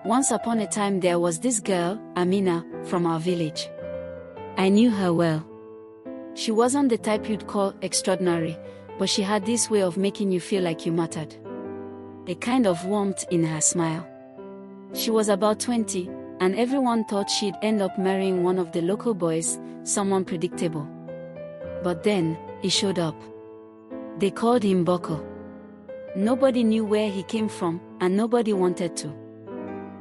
Once upon a time there was this girl, Amina, from our village. I knew her well. She wasn't the type you'd call extraordinary, but she had this way of making you feel like you mattered. A kind of warmth in her smile. She was about 20, and everyone thought she'd end up marrying one of the local boys, someone predictable. But then, he showed up. They called him Bako. Nobody knew where he came from, and nobody wanted to.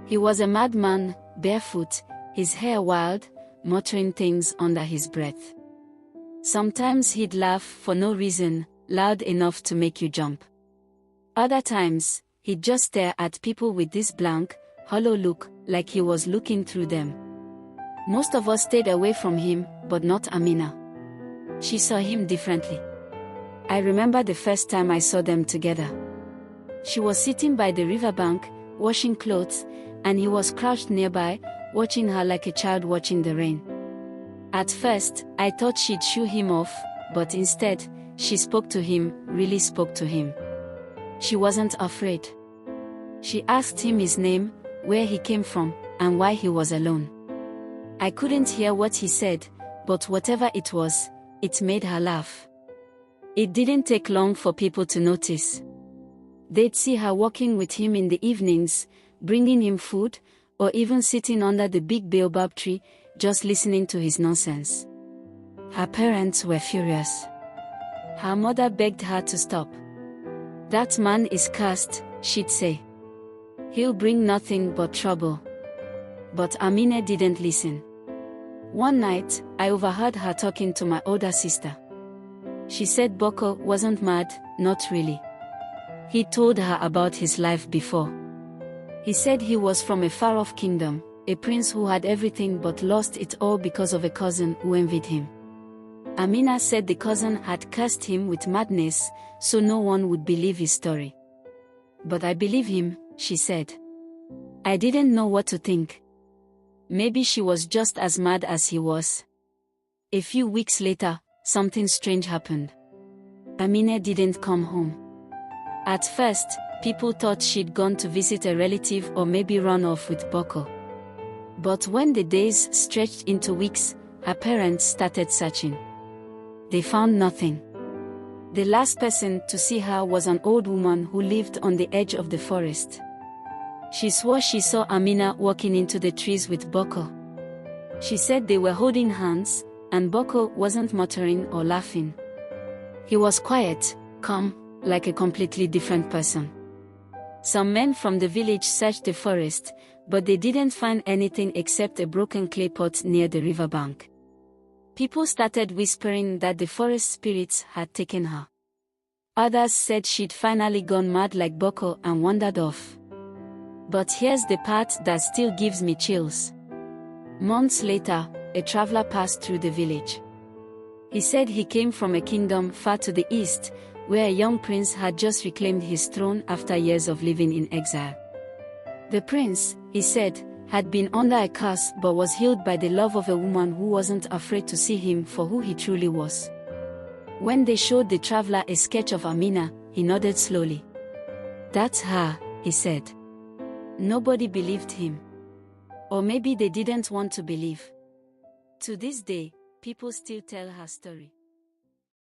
He was a madman, barefoot, his hair wild, muttering things under his breath. Sometimes he'd laugh for no reason, loud enough to make you jump. Other times, he'd just stare at people with this blank, hollow look, like he was looking through them. Most of us stayed away from him, but not Amina. She saw him differently. I remember the first time I saw them together. She was sitting by the riverbank, washing clothes, and he was crouched nearby, watching her like a child watching the rain. At first, I thought she'd shoo him off, but instead, she spoke to him, really spoke to him. She wasn't afraid. She asked him his name, where he came from, and why he was alone. I couldn't hear what he said, but whatever it was, it made her laugh. It didn't take long for people to notice. They'd see her walking with him in the evenings, bringing him food, or even sitting under the big baobab tree, just listening to his nonsense. Her parents were furious. Her mother begged her to stop. "That man is cursed," she'd say. "He'll bring nothing but trouble." But Amina didn't listen. One night, I overheard her talking to my older sister. She said Bako wasn't mad, not really. He told her about his life before. He said he was from a far-off kingdom, a prince who had everything but lost it all because of a cousin who envied him. Amina said the cousin had cursed him with madness, so no one would believe his story. "But I believe him," she said. I didn't know what to think. Maybe she was just as mad as he was. A few weeks later, something strange happened. Amina didn't come home. At first, people thought she'd gone to visit a relative or maybe run off with Bako. But when the days stretched into weeks, her parents started searching. They found nothing. The last person to see her was an old woman who lived on the edge of the forest. She swore she saw Amina walking into the trees with Bako. She said they were holding hands, and Bako wasn't muttering or laughing. He was quiet, calm, like a completely different person. Some men from the village searched the forest, but they didn't find anything except a broken clay pot near the riverbank. People started whispering that the forest spirits had taken her. Others said she'd finally gone mad like Bako and wandered off. But here's the part that still gives me chills. Months later, a traveler passed through the village. He said he came from a kingdom far to the east, where a young prince had just reclaimed his throne after years of living in exile. The prince, he said, had been under a curse but was healed by the love of a woman who wasn't afraid to see him for who he truly was. When they showed the traveler a sketch of Amina, he nodded slowly. "That's her," he said. Nobody believed him. Or maybe they didn't want to believe. To this day, people still tell her story.